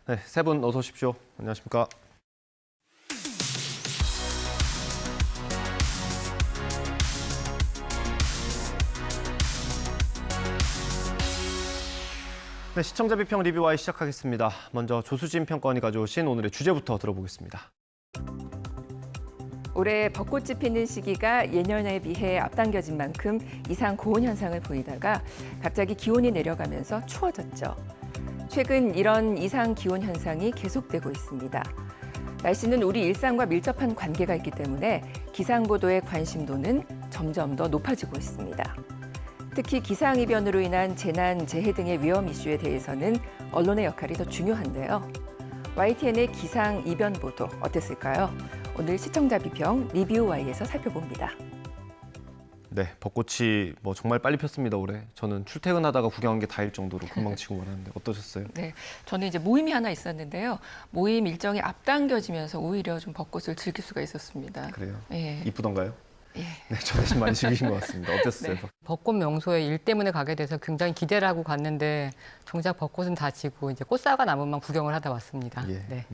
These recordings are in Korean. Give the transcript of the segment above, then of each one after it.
네, 세 분 어서 오십시오. 안녕하십니까? 네, 시청자 비평 리뷰와 시작하겠습니다. 먼저 조수진 평가원이 가져오신 오늘의 주제부터 들어보겠습니다. 올해 벚꽃이 피는 시기가 예년에 비해 앞당겨진 만큼 이상 고온 현상을 보이다가 갑자기 기온이 내려가면서 추워졌죠. 최근 이런 이상 기온 현상이 계속되고 있습니다. 날씨는 우리 일상과 밀접한 관계가 있기 때문에 기상보도의 관심도는 점점 더 높아지고 있습니다. 특히 기상이변으로 인한 재난, 재해 등의 위험 이슈에 대해서는 언론의 역할이 더 중요한데요. YTN의 기상이변 보도 어땠을까요? 오늘 시청자 비평 리뷰 Y에서 살펴봅니다. 네, 벚꽃이 정말 빨리 폈습니다, 올해. 저는 출퇴근하다가 구경한 게 다일 정도로 금방 치고 말았는데 어떠셨어요? 네, 저는 이제 모임이 하나 있었는데요. 모임 일정이 앞당겨지면서 오히려 좀 벚꽃을 즐길 수가 있었습니다. 그래요? 예. 이쁘던가요? 예. 네, 저 대신 많이 즐기신 것 같습니다. 어땠어요? 네. 벚꽃 명소에 일 때문에 가게 돼서 굉장히 기대를 하고 갔는데 정작 벚꽃은 다 지고 이제 꽃사과 나무만 구경을 하다 왔습니다. 예, 네.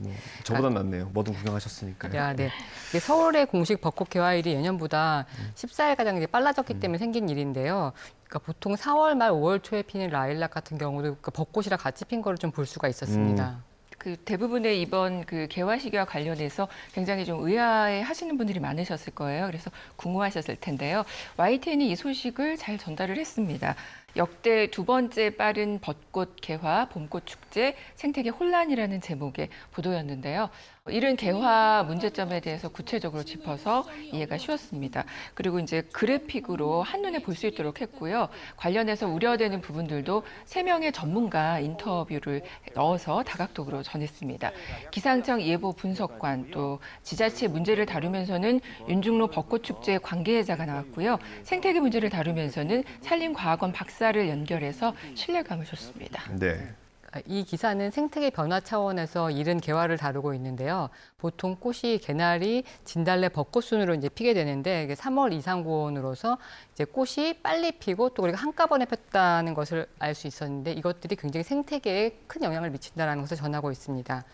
저보단 낫네요. 뭐든 구경하셨으니까요. 네. 이게 서울의 공식 벚꽃 개화일이 예년보다 14일가량 이제 빨라졌기 때문에 생긴 일인데요. 그러니까 보통 4월 말 5월 초에 피는 라일락 같은 경우도 그 벚꽃이랑 같이 핀 거를 좀 볼 수가 있었습니다. 그 대부분의 이번 그 개화 시기와 관련해서 굉장히 좀 의아해 하시는 분들이 많으셨을 거예요. 그래서 궁금하셨을 텐데요. YTN이 이 소식을 잘 전달을 했습니다. 역대 두 번째 빠른 벚꽃 개화 봄꽃 축제 생태계 혼란이라는 제목의 보도였는데요. 이른 개화 문제점에 대해서 구체적으로 짚어서 이해가 쉬웠습니다. 그리고 이제 그래픽으로 한눈에 볼 수 있도록 했고요. 관련해서 우려되는 부분들도 3명의 전문가 인터뷰를 넣어서 다각도로 전했습니다. 기상청 예보 분석관 또 지자체 문제를 다루면서는 윤중로 벚꽃축제 관계자가 나왔고요. 생태계 문제를 다루면서는 산림과학원 박사를 연결해서 신뢰감을 줬습니다. 네. 이 기사는 생태계 변화 차원에서 이른 개화를 다루고 있는데요. 보통 꽃이 개나리, 진달래, 벚꽃 순으로 이제 피게 되는데 이게 3월 이상 고온으로서 이제 꽃이 빨리 피고 또 우리가 한꺼번에 폈다는 것을 알 수 있었는데 이것들이 굉장히 생태계에 큰 영향을 미친다는 것을 전하고 있습니다.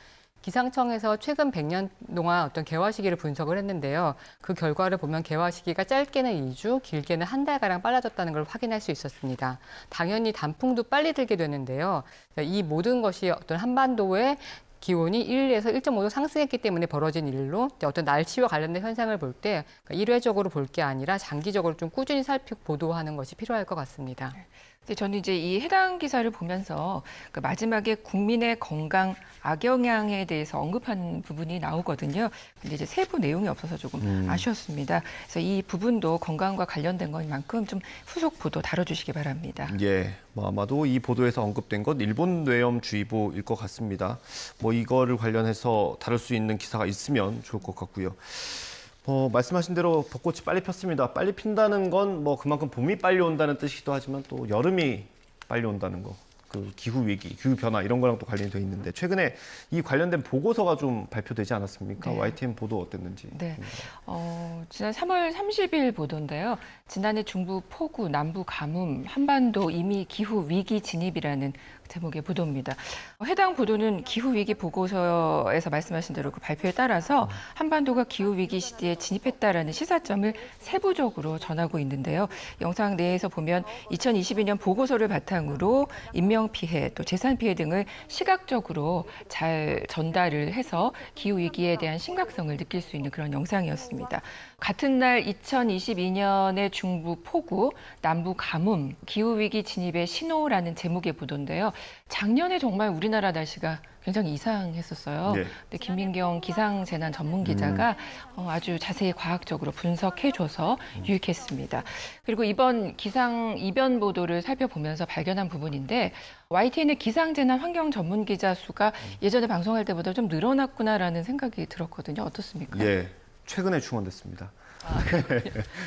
기상청에서 최근 100년 동안 어떤 개화 시기를 분석을 했는데요. 그 결과를 보면 개화 시기가 짧게는 2주, 길게는 한 달가량 빨라졌다는 걸 확인할 수 있었습니다. 당연히 단풍도 빨리 들게 되는데요. 이 모든 것이 어떤 한반도의 기온이 1에서 1.5도 상승했기 때문에 벌어진 일로 어떤 날씨와 관련된 현상을 볼 때 일회적으로 볼 게 아니라 장기적으로 좀 꾸준히 살피고 보도하는 것이 필요할 것 같습니다. 저는 이제 이 해당 기사를 보면서 그 마지막에 국민의 건강 악영향에 대해서 언급한 부분이 나오거든요. 근데 이제 세부 내용이 없어서 조금 아쉬웠습니다. 그래서 이 부분도 건강과 관련된 것만큼 좀 후속 보도 다뤄주시기 바랍니다. 예, 아마도 이 보도에서 언급된 것 일본 뇌염주의보일 것 같습니다. 이거를 관련해서 다룰 수 있는 기사가 있으면 좋을 것 같고요. 말씀하신 대로 벚꽃이 빨리 폈습니다. 빨리 핀다는 건 그만큼 봄이 빨리 온다는 뜻이기도 하지만 또 여름이 빨리 온다는 거, 그 기후 위기, 기후 변화 이런 거랑 또 관련이 돼 있는데 최근에 이 관련된 보고서가 좀 발표되지 않았습니까? 네. YTN 보도 어땠는지. 네, 지난 3월 30일 보도인데요. 지난해 중부 폭우, 남부 가뭄, 한반도 이미 기후 위기 진입이라는 제목의 보도입니다. 해당 보도는 기후 위기 보고서에서 말씀하신 대로 그 발표에 따라서 한반도가 기후 위기 시대에 진입했다라는 시사점을 세부적으로 전하고 있는데요. 영상 내에서 보면 2022년 보고서를 바탕으로 인명 피해 또 재산 피해 등을 시각적으로 잘 전달을 해서 기후 위기에 대한 심각성을 느낄 수 있는 그런 영상이었습니다. 같은 날 2022년의 중부 폭우, 남부 가뭄, 기후 위기 진입의 신호라는 제목의 보도인데요. 작년에 정말 우리나라 날씨가 굉장히 이상했었어요. 네. 근데 김민경 기상재난 전문 기자가 아주 자세히 과학적으로 분석해줘서 유익했습니다. 그리고 이번 기상 이변 보도를 살펴보면서 발견한 부분인데 YTN의 기상재난 환경 전문 기자 수가 예전에 방송할 때보다 좀 늘어났구나라는 생각이 들었거든요. 어떻습니까? 예, 최근에 충원됐습니다.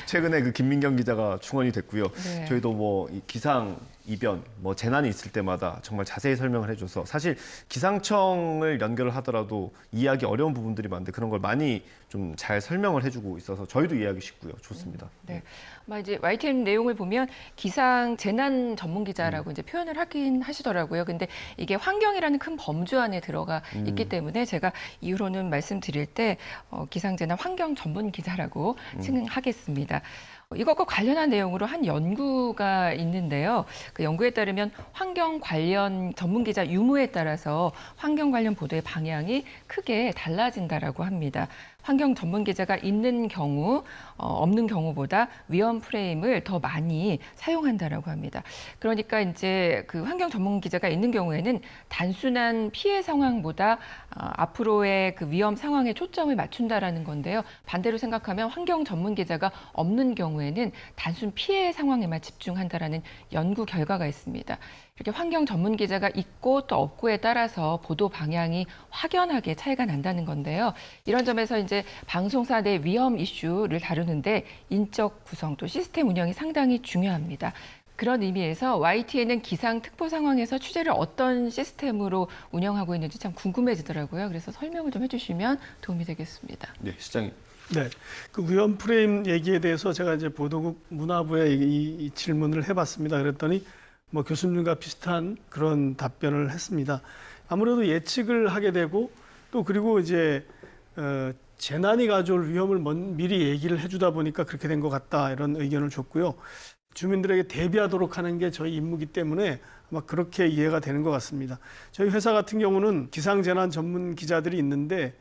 최근에 그 김민경 기자가 충원이 됐고요. 네. 저희도 이 기상 이변, 뭐 재난이 있을 때마다 정말 자세히 설명을 해줘서 사실 기상청을 연결을 하더라도 이해하기 어려운 부분들이 많은데 그런 걸 많이 좀 잘 설명을 해주고 있어서 저희도 이해하기 쉽고요. 좋습니다. 네. 아마 이제 YTN 내용을 보면 기상 재난 전문 기자라고 이제 표현을 하긴 하시더라고요. 근데 이게 환경이라는 큰 범주 안에 들어가 있기 때문에 제가 이후로는 말씀드릴 때 기상 재난 환경 전문 기자라고 칭하겠습니다. 이것과 관련한 내용으로 한 연구가 있는데요. 그 연구에 따르면 환경 관련 전문 기자 유무에 따라서 환경 관련 보도의 방향이 크게 달라진다라고 합니다. 환경 전문 기자가 있는 경우, 없는 경우보다 위험 프레임을 더 많이 사용한다라고 합니다. 그러니까 이제 그 환경 전문 기자가 있는 경우에는 단순한 피해 상황보다 앞으로의 그 위험 상황에 초점을 맞춘다라는 건데요. 반대로 생각하면 환경 전문 기자가 없는 경우에는 단순 피해 상황에만 집중한다라는 연구 결과가 있습니다. 이렇게 환경 전문 기자가 있고 또 없고에 따라서 보도 방향이 확연하게 차이가 난다는 건데요. 이런 점에서 이제 방송사 내 위험 이슈를 다루는데 인적 구성 또 시스템 운영이 상당히 중요합니다. 그런 의미에서 YTN은 기상 특보 상황에서 취재를 어떤 시스템으로 운영하고 있는지 참 궁금해지더라고요. 그래서 설명을 좀 해주시면 도움이 되겠습니다. 네, 시장님. 네, 그 위험 프레임 얘기에 대해서 제가 이제 보도국 문화부에 이 질문을 해봤습니다. 그랬더니 뭐 교수님과 비슷한 그런 답변을 했습니다. 아무래도 예측을 하게 되고 또 그리고 이제 재난이 가져올 위험을 미리 얘기를 해주다 보니까 그렇게 된 것 같다 이런 의견을 줬고요. 주민들에게 대비하도록 하는 게 저희 임무이기 때문에 아마 그렇게 이해가 되는 것 같습니다. 저희 회사 같은 경우는 기상재난 전문 기자들이 있는데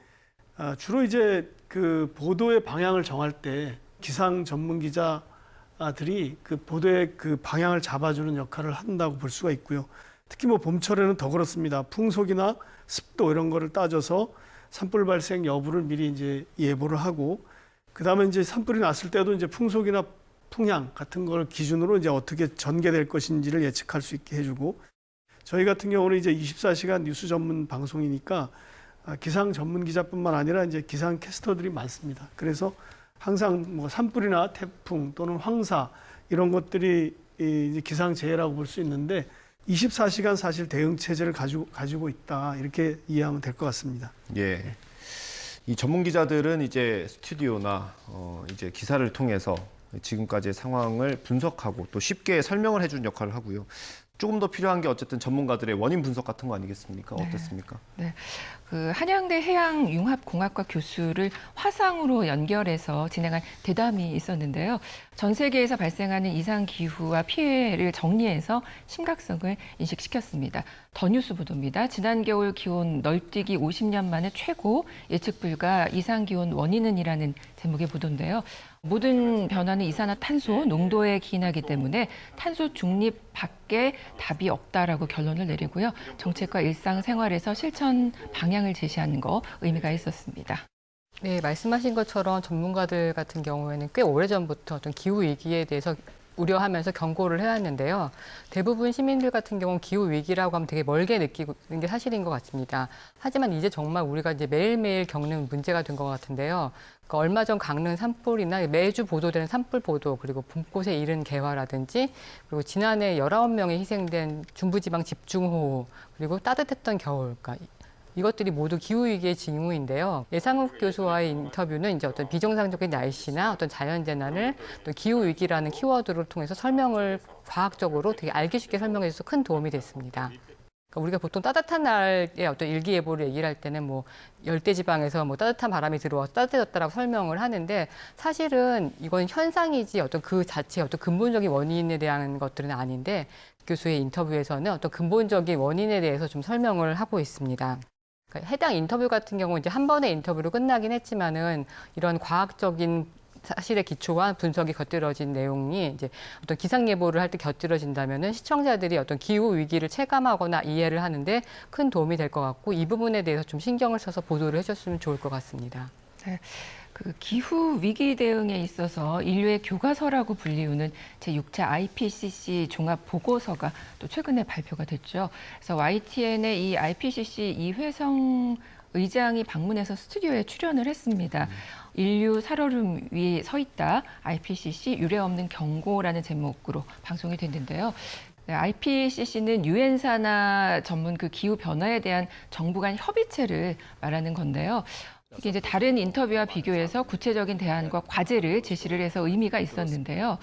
주로 이제 그 보도의 방향을 정할 때 기상 전문 기자들이 그 보도의 그 방향을 잡아주는 역할을 한다고 볼 수가 있고요. 특히 뭐 봄철에는 더 그렇습니다. 풍속이나 습도 이런 거를 따져서 산불 발생 여부를 미리 이제 예보를 하고 그다음에 이제 산불이 났을 때도 이제 풍속이나 풍향 같은 걸 기준으로 이제 어떻게 전개될 것인지를 예측할 수 있게 해주고 저희 같은 경우는 이제 24시간 뉴스 전문 방송이니까 기상 전문 기자뿐만 아니라 이제 기상 캐스터들이 많습니다. 그래서 항상 뭐 산불이나 태풍 또는 황사 이런 것들이 이제 기상 재해라고 볼 수 있는데 24시간 사실 대응 체제를 가지고 있다 이렇게 이해하면 될 것 같습니다. 예. 이 전문 기자들은 이제 스튜디오나 이제 기사를 통해서 지금까지의 상황을 분석하고 또 쉽게 설명을 해주는 역할을 하고요. 조금 더 필요한 게 어쨌든 전문가들의 원인 분석 같은 거 아니겠습니까? 어떻습니까? 네. 그 한양대 해양융합공학과 교수를 화상으로 연결해서 진행한 대담이 있었는데요. 전 세계에서 발생하는 이상 기후와 피해를 정리해서 심각성을 인식시켰습니다. 더 뉴스 보도입니다. 지난 겨울 기온 널뛰기 50년 만에 최고 예측 불가 이상 기온 원인은이라는 제목의 보도인데요. 모든 변화는 이산화탄소 농도에 기인하기 때문에 탄소 중립밖에 답이 없다라고 결론을 내리고요. 정책과 일상생활에서 실천 방향을 제시하는 거 의미가 있었습니다. 네, 말씀하신 것처럼 전문가들 같은 경우에는 꽤 오래전부터 어떤 기후 위기에 대해서 우려하면서 경고를 해왔는데요. 대부분 시민들 같은 경우는 기후 위기라고 하면 되게 멀게 느끼는 게 사실인 것 같습니다. 하지만 이제 정말 우리가 이제 매일매일 겪는 문제가 된 것 같은데요. 그러니까 얼마 전 강릉 산불이나 매주 보도되는 산불 보도 그리고 봄꽃에 이른 개화라든지 그리고 지난해 19명이 희생된 중부지방 집중호우 그리고 따뜻했던 겨울 그러니까 이것들이 모두 기후위기의 징후인데요. 예상욱 교수와의 인터뷰는 이제 어떤 비정상적인 날씨나 어떤 자연재난을 또 기후위기라는 키워드를 통해서 설명을 과학적으로 되게 알기 쉽게 설명해줘서 큰 도움이 됐습니다. 그러니까 우리가 보통 따뜻한 날의 어떤 일기예보를 얘기를 할 때는 뭐 열대지방에서 뭐 따뜻한 바람이 들어와서 따뜻해졌다라고 설명을 하는데 사실은 이건 현상이지 어떤 그 자체의 어떤 근본적인 원인에 대한 것들은 아닌데 교수의 인터뷰에서는 어떤 근본적인 원인에 대해서 좀 설명을 하고 있습니다. 그러니까 해당 인터뷰 같은 경우 이제 한 번의 인터뷰로 끝나긴 했지만은 이런 과학적인 사실의 기초와 분석이 곁들여진 내용이 이제 어떤 기상 예보를 할 때 곁들여진다면은 시청자들이 어떤 기후 위기를 체감하거나 이해를 하는데 큰 도움이 될 것 같고 이 부분에 대해서 좀 신경을 써서 보도를 해줬으면 좋을 것 같습니다. 네. 그 기후 위기 대응에 있어서 인류의 교과서라고 불리우는 제6차 IPCC 종합 보고서가 또 최근에 발표가 됐죠. 그래서 YTN의 이 IPCC 이회성 의장이 방문해서 스튜디오에 출연을 했습니다. 인류 살얼음 위에 서 있다. IPCC 유례없는 경고라는 제목으로 방송이 됐는데요. 네, IPCC는 유엔사나 전문 그 기후 변화에 대한 정부 간 협의체를 말하는 건데요. 이게 이제 다른 인터뷰와 비교해서 구체적인 대안과 과제를 제시를 해서 의미가 있었는데요.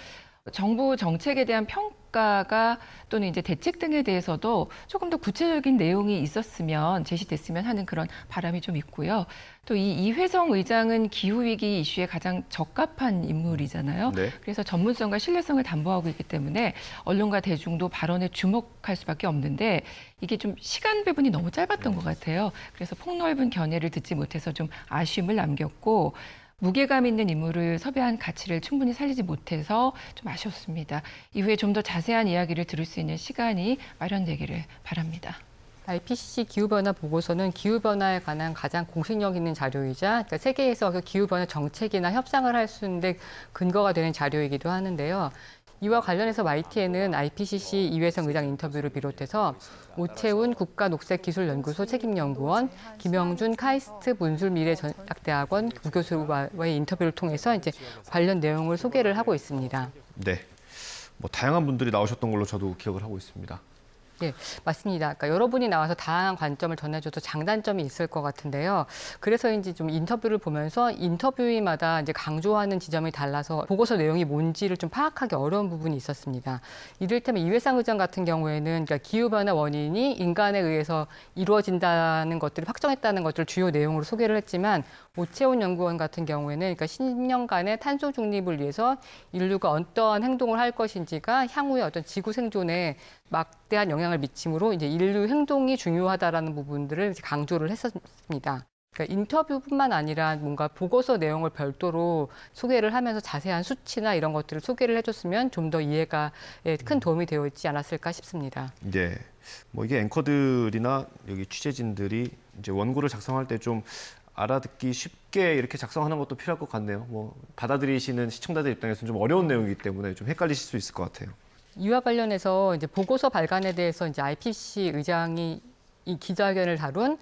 정부 정책에 대한 평가가 또는 이제 대책 등에 대해서도 조금 더 구체적인 내용이 있었으면 제시됐으면 하는 그런 바람이 좀 있고요. 또 이 이회성 의장은 기후위기 이슈에 가장 적합한 인물이잖아요. 네. 그래서 전문성과 신뢰성을 담보하고 있기 때문에 언론과 대중도 발언에 주목할 수밖에 없는데 이게 좀 시간 배분이 너무 짧았던 것 같아요. 그래서 폭넓은 견해를 듣지 못해서 좀 아쉬움을 남겼고 무게감 있는 인물을 섭외한 가치를 충분히 살리지 못해서 좀 아쉬웠습니다. 이후에 좀 더 자세한 이야기를 들을 수 있는 시간이 마련되기를 바랍니다. IPCC 기후변화 보고서는 기후변화에 관한 가장 공신력 있는 자료이자 그러니까 세계에서 그 기후변화 정책이나 협상을 할 수 있는 근거가 되는 자료이기도 하는데요. 이와 관련해서 YTN은 IPCC 이회성 의장 인터뷰를 비롯해서 오채훈 국가녹색기술연구소 책임연구원, 김영준 카이스트 문술미래전략대학원 부교수와의 인터뷰를 통해서 이제 관련 내용을 소개를 하고 있습니다. 네. 뭐 다양한 분들이 나오셨던 걸로 저도 기억을 하고 있습니다. 예, 맞습니다. 그러니까 여러분이 나와서 다양한 관점을 전해줘도 장단점이 있을 것 같은데요. 그래서인지 좀 인터뷰를 보면서 인터뷰인마다 이제 강조하는 지점이 달라서 보고서 내용이 뭔지를 좀 파악하기 어려운 부분이 있었습니다. 이를테면 이회상 의장 같은 경우에는 그러니까 기후변화 원인이 인간에 의해서 이루어진다는 것들을 확정했다는 것들을 주요 내용으로 소개를 했지만 오채훈 연구원 같은 경우에는 그러니까 10년간의 탄소 중립을 위해서 인류가 어떠한 행동을 할 것인지가 향후에 어떤 지구 생존에 막대한 영향을 미치므로 이제 인류 행동이 중요하다라는 부분들을 이제 강조를 했었습니다. 그러니까 인터뷰뿐만 아니라 뭔가 보고서 내용을 별도로 소개를 하면서 자세한 수치나 이런 것들을 소개를 해줬으면 좀 더 이해가 큰 도움이 되어 있지 않았을까 싶습니다. 네. 뭐 이게 앵커들이나 여기 취재진들이 이제 원고를 작성할 때 좀 알아듣기 쉽게 이렇게 작성하는 것도 필요할 것 같네요. 뭐 받아들이시는 시청자들 입장에서는 좀 어려운 내용이기 때문에 좀 헷갈리실 수 있을 것 같아요. 이와 관련해서 이제 보고서 발간에 대해서 이제 IPCC 의장이 이 기자회견을 다룬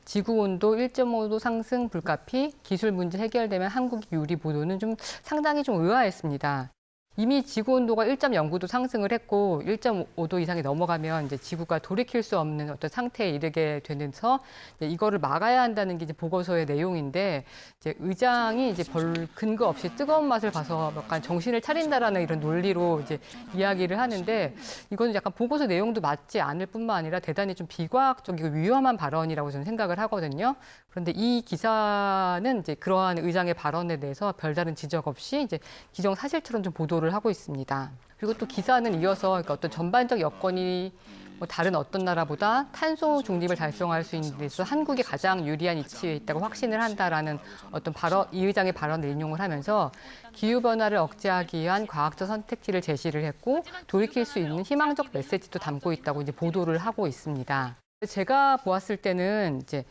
지구 온도 1.5도 상승 불가피 기술 문제 해결되면 한국이 유리 보도는 좀 상당히 좀 의아했습니다. 이미 지구 온도가 1.09도 상승을 했고 1.5도 이상이 넘어가면 이제 지구가 돌이킬 수 없는 어떤 상태에 이르게 되면서 이거를 막아야 한다는 게 이제 보고서의 내용인데 이제 의장이 이제 별 근거 없이 뜨거운 맛을 봐서 약간 정신을 차린다라는 이런 논리로 이제 이야기를 하는데 이거는 약간 보고서 내용도 맞지 않을 뿐만 아니라 대단히 좀 비과학적이고 위험한 발언이라고 저는 생각을 하거든요. 그런데 이 기사는 이제 그러한 의장의 발언에 대해서 별다른 지적 없이 이제 기정 사실처럼 좀 보도를 하고 있습니다. 그리고 또 기사는 이어서 그러니까 어떤 전반적 여건이 뭐 다른 어떤 나라보다 탄소 중립을 달성할 수 있는 데서 한국이 가장 유리한 위치에 있다고 확신을 한다라는 어떤 발언, 이 의장의 발언을 인용을 하면서 기후변화를 억제하기 위한 과학적 선택지를 제시를 했고 돌이킬 수 있는 희망적 메시지도 담고 있다고 이제 보도를 하고 있습니다. 제가 보았을 때는 이제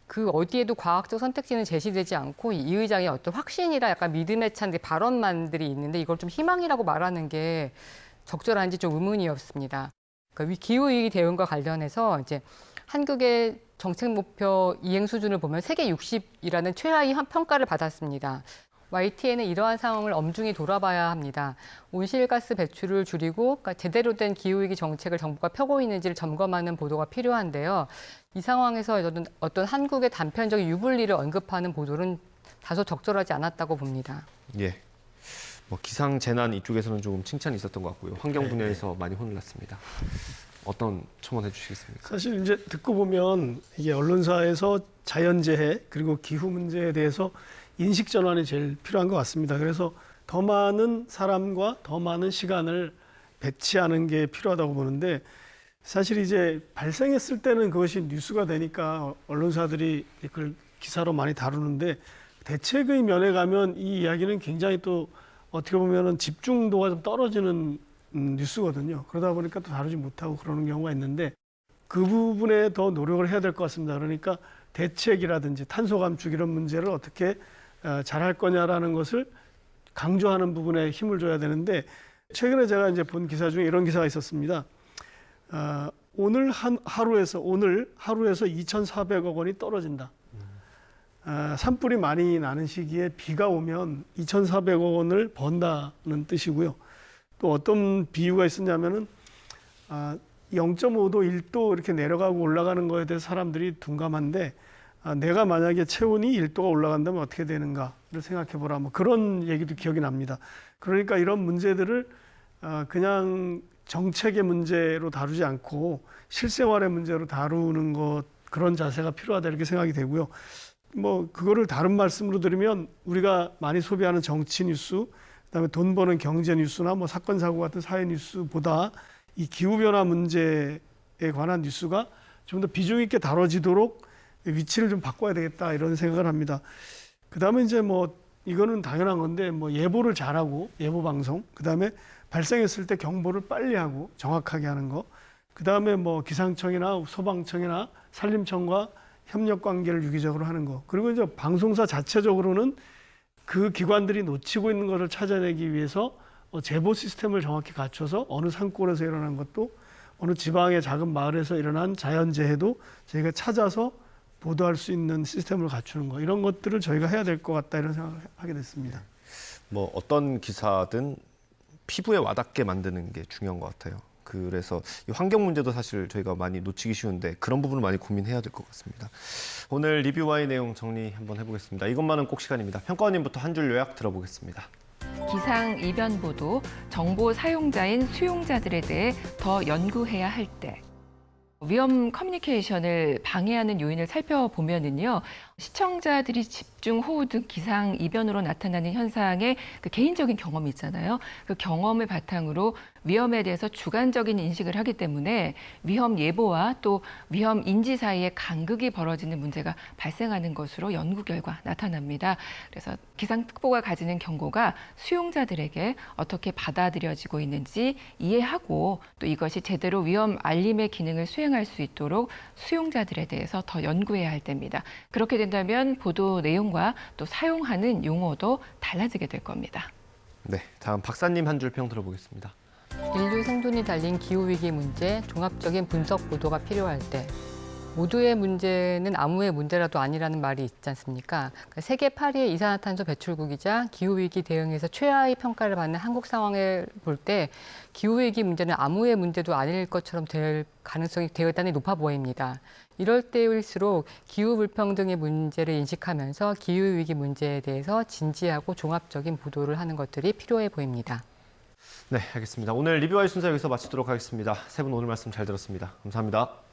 그 어디에도 과학적 선택지는 제시되지 않고 이 의장의 어떤 확신이라 약간 믿음에 찬 발언만들이 있는데 이걸 좀 희망이라고 말하는 게 적절한지 좀 의문이었습니다. 그러니까 기후위기 대응과 관련해서 이제 한국의 정책 목표 이행 수준을 보면 세계 60이라는 최하위 평가를 받았습니다. YTN은 이러한 상황을 엄중히 돌아봐야 합니다. 온실가스 배출을 줄이고 그러니까 제대로 된 기후위기 정책을 정부가 펴고 있는지를 점검하는 보도가 필요한데요. 이 상황에서 어떤 한국의 단편적인 유불리를 언급하는 보도는 다소 적절하지 않았다고 봅니다. 예. 뭐 기상 재난 이쪽에서는 조금 칭찬이 있었던 것 같고요. 환경 분야에서 많이 혼을 났습니다. 어떤 첨언해 주시겠습니까? 사실 이제 듣고 보면 이게 언론사에서 자연재해 그리고 기후 문제에 대해서 인식 전환이 제일 필요한 것 같습니다. 그래서 더 많은 사람과 더 많은 시간을 배치하는 게 필요하다고 보는데 사실 이제 발생했을 때는 그것이 뉴스가 되니까 언론사들이 그걸 기사로 많이 다루는데 대책의 면에 가면 이 이야기는 굉장히 또 어떻게 보면은 집중도가 좀 떨어지는 뉴스거든요. 그러다 보니까 또 다루지 못하고 그러는 경우가 있는데 그 부분에 더 노력을 해야 될 것 같습니다. 그러니까 대책이라든지 탄소 감축 이런 문제를 어떻게 잘할 거냐라는 것을 강조하는 부분에 힘을 줘야 되는데 최근에 제가 이제 본 기사 중에 이런 기사가 있었습니다. 오늘 하루에서 2,400억 원이 떨어진다. 산불이 많이 나는 시기에 비가 오면 2,400억 원을 번다는 뜻이고요. 또 어떤 비유가 있었냐면은 0.5도, 1도 이렇게 내려가고 올라가는 거에 대해서 사람들이 둔감한데 내가 만약에 체온이 1도가 올라간다면 어떻게 되는가를 생각해 보라. 뭐 그런 얘기도 기억이 납니다. 그러니까 이런 문제들을 그냥 정책의 문제로 다루지 않고 실생활의 문제로 다루는 것, 그런 자세가 필요하다 이렇게 생각이 되고요. 뭐 그거를 다른 말씀으로 드리면 우리가 많이 소비하는 정치 뉴스, 그다음에 돈 버는 경제 뉴스나 뭐 사건 사고 같은 사회 뉴스보다 이 기후 변화 문제에 관한 뉴스가 좀 더 비중 있게 다뤄지도록 위치를 좀 바꿔야 되겠다 이런 생각을 합니다. 그다음에 이제 뭐 이거는 당연한 건데 뭐 예보를 잘하고 예보 방송, 그다음에 발생했을 때 경보를 빨리 하고 정확하게 하는 거, 그다음에 뭐 기상청이나 소방청이나 산림청과 협력 관계를 유기적으로 하는 거, 그리고 이제 방송사 자체적으로는 그 기관들이 놓치고 있는 것을 찾아내기 위해서 제보 시스템을 정확히 갖춰서 어느 산골에서 일어난 것도 어느 지방의 작은 마을에서 일어난 자연재해도 저희가 찾아서 보도할 수 있는 시스템을 갖추는 거, 이런 것들을 저희가 해야 될 것 같다 이런 생각을 하게 됐습니다. 뭐 어떤 기사든 피부에 와닿게 만드는 게 중요한 것 같아요. 그래서 이 환경 문제도 사실 저희가 많이 놓치기 쉬운데 그런 부분을 많이 고민해야 될 것 같습니다. 오늘 리뷰와의 내용 정리 한번 해보겠습니다. 이것만은 꼭 시간입니다. 평가원님부터 한 줄 요약 들어보겠습니다. 기상 이변 보도, 정보 사용자인 수용자들에 대해 더 연구해야 할 때. 위험 커뮤니케이션을 방해하는 요인을 살펴보면은요, 시청자들이 집중 호우 등 기상 이변으로 나타나는 현상의 그 개인적인 경험이 있잖아요. 그 경험을 바탕으로 위험에 대해서 주관적인 인식을 하기 때문에 위험 예보와 또 위험 인지 사이에 간극이 벌어지는 문제가 발생하는 것으로 연구 결과 나타납니다. 그래서 기상특보가 가지는 경고가 수용자들에게 어떻게 받아들여지고 있는지 이해하고 또 이것이 제대로 위험 알림의 기능을 수행할 수 있도록 수용자들에 대해서 더 연구해야 할 때입니다. 그렇게 된다면 보도 내용과 또 사용하는 용어도 달라지게 될 겁니다. 네, 다음 박사님 한 줄 평 들어보겠습니다. 인류 생존이 달린 기후위기 문제, 종합적인 분석 보도가 필요할 때 모두의 문제는 아무의 문제라도 아니라는 말이 있지 않습니까? 세계 8위의 이산화탄소 배출국이자 기후위기 대응에서 최하위 평가를 받는 한국 상황을 볼 때 기후위기 문제는 아무의 문제도 아닐 것처럼 될 가능성이 대단히 높아 보입니다. 이럴 때일수록 기후불평등의 문제를 인식하면서 기후위기 문제에 대해서 진지하고 종합적인 보도를 하는 것들이 필요해 보입니다. 네, 알겠습니다. 오늘 리뷰와의 순서 여기서 마치도록 하겠습니다. 세 분 오늘 말씀 잘 들었습니다. 감사합니다.